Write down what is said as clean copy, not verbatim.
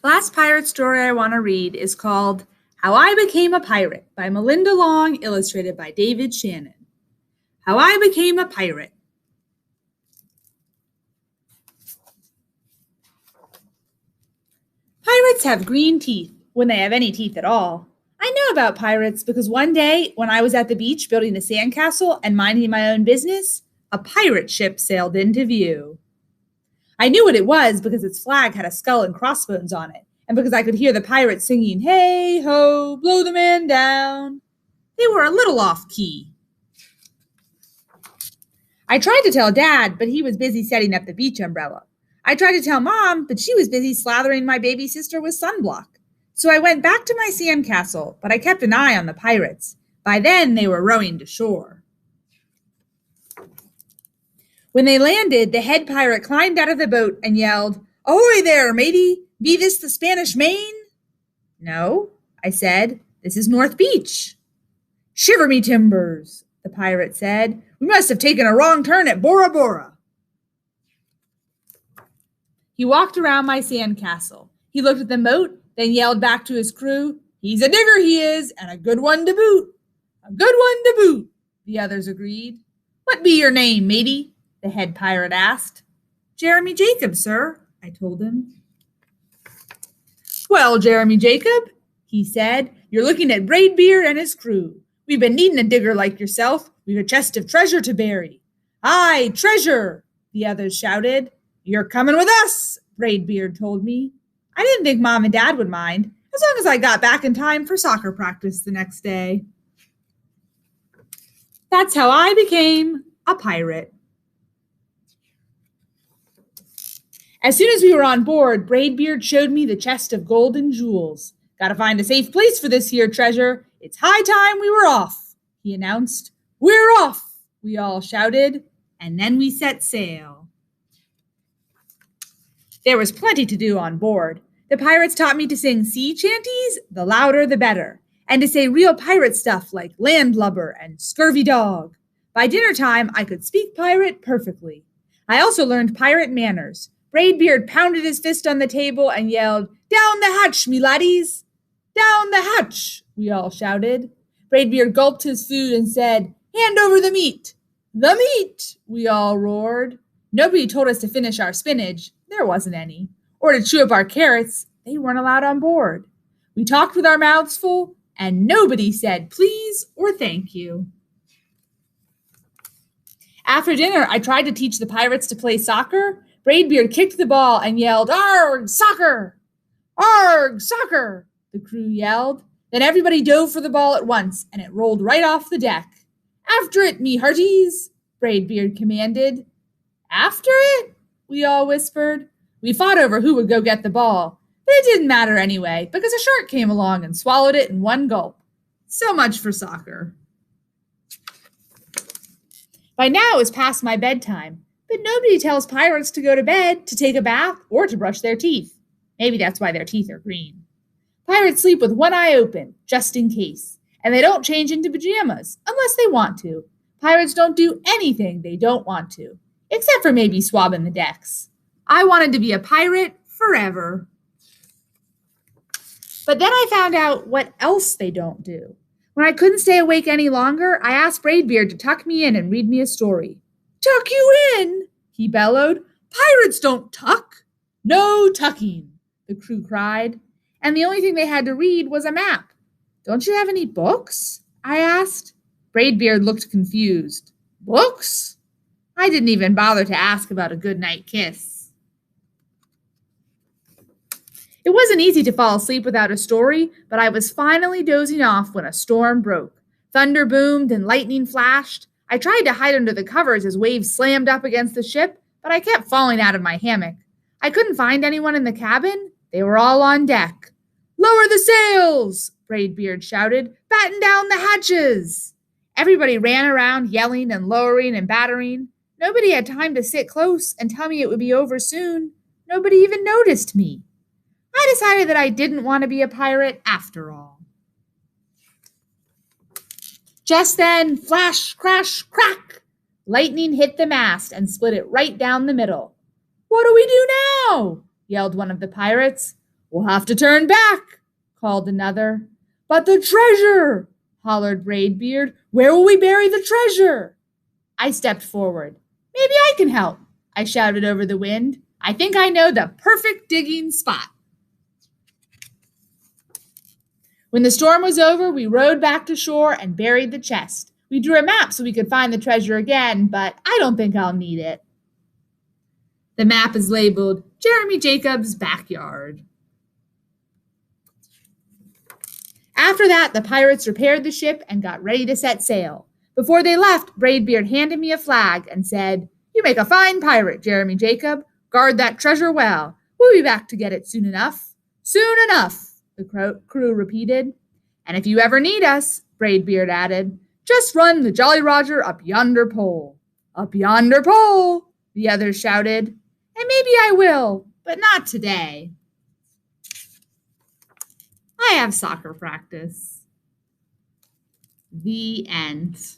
The last pirate story I want to read is called How I Became a Pirate by Melinda Long, illustrated by David Shannon. How I Became a Pirate. Pirates have green teeth, when they have any teeth at all. I know about pirates because one day, when I was at the beach building a sandcastle and minding my own business, a pirate ship sailed into view. I knew what it was because its flag had a skull and crossbones on it, and because I could hear the pirates singing, "Hey ho, blow the man down." They were a little off key. I tried to tell Dad, but he was busy setting up the beach umbrella. I tried to tell Mom, but she was busy slathering my baby sister with sunblock. So I went back to my sandcastle, but I kept an eye on the pirates. By then, they were rowing to shore. When they landed, the head pirate climbed out of the boat and yelled, "Ahoy there, matey! Be this the Spanish Main?" "No," I said. "This is North Beach." "Shiver me timbers," the pirate said. "We must have taken a wrong turn at Bora Bora." He walked around my sandcastle. He looked at the moat, then yelled back to his crew, "He's a digger, he is, and a good one to boot." "A good one to boot," the others agreed. "What be your name, matey?" the head pirate asked. "Jeremy Jacob, sir," I told him. "Well, Jeremy Jacob," he said, "you're looking at Braidbeard and his crew. We've been needing a digger like yourself. We've a chest of treasure to bury." "Aye, treasure," the others shouted. "You're coming with us," Braidbeard told me. I didn't think Mom and Dad would mind, as long as I got back in time for soccer practice the next day. That's how I became a pirate. As soon as we were on board, Braidbeard showed me the chest of gold and jewels. "Gotta find a safe place for this here treasure. It's high time we were off," he announced. "We're off," we all shouted, and then we set sail. There was plenty to do on board. The pirates taught me to sing sea chanties, the louder the better, and to say real pirate stuff like landlubber and scurvy dog. By dinner time, I could speak pirate perfectly. I also learned pirate manners. Braidbeard pounded his fist on the table and yelled, "Down the hatch, me laddies!" "Down the hatch!" we all shouted. Braidbeard gulped his food and said, "Hand over the meat!" "The meat!" we all roared. Nobody told us to finish our spinach. There wasn't any. Or to chew up our carrots. They weren't allowed on board. We talked with our mouths full, and nobody said please or thank you. After dinner, I tried to teach the pirates to play soccer. Braidbeard kicked the ball and yelled, "Arg, soccer! Arg, soccer!" the crew yelled. Then everybody dove for the ball at once, and it rolled right off the deck. "After it, me hearties," Braidbeard commanded. "After it?" we all whispered. We fought over who would go get the ball, but it didn't matter anyway, because a shark came along and swallowed it in one gulp. So much for soccer. By now it's past my bedtime, but nobody tells pirates to go to bed, to take a bath, or to brush their teeth. Maybe that's why their teeth are green. Pirates sleep with one eye open, just in case, and they don't change into pajamas unless they want to. Pirates don't do anything they don't want to, except for maybe swabbing the decks. I wanted to be a pirate forever. But then I found out what else they don't do. When I couldn't stay awake any longer, I asked Braidbeard to tuck me in and read me a story. "Tuck you in?" he bellowed. "Pirates don't tuck." "No tucking," the crew cried. And the only thing they had to read was a map. "Don't you have any books?" I asked. Braidbeard looked confused. "Books?" I didn't even bother to ask about a goodnight kiss. It wasn't easy to fall asleep without a story, but I was finally dozing off when a storm broke. Thunder boomed and lightning flashed. I tried to hide under the covers as waves slammed up against the ship, but I kept falling out of my hammock. I couldn't find anyone in the cabin. They were all on deck. "Lower the sails!" Braidbeard shouted. "Batten down the hatches!" Everybody ran around yelling and lowering and battering. Nobody had time to sit close and tell me it would be over soon. Nobody even noticed me. I decided that I didn't want to be a pirate after all. Just then, flash, crash, crack! Lightning hit the mast and split it right down the middle. "What do we do now?" yelled one of the pirates. We'll have to turn back, called another. But the treasure, hollered Braidbeard. Where will we bury the treasure? I stepped forward. Maybe I can help, I shouted over the wind. I think I know the perfect digging spot. When the storm was over, we rowed back to shore and buried the chest. We drew a map so we could find the treasure again, but I don't think I'll need it. The map is labeled Jeremy Jacobs' Backyard. After that, the pirates repaired the ship and got ready to set sail. Before they left, Braidbeard handed me a flag and said, You make a fine pirate, Jeremy Jacob. Guard that treasure well. We'll be back to get it soon enough. Soon enough, the crew repeated. And if you ever need us, Braidbeard added, just run the Jolly Roger up yonder pole. Up yonder pole, the others shouted. And maybe I will, but not today. I have soccer practice. The end.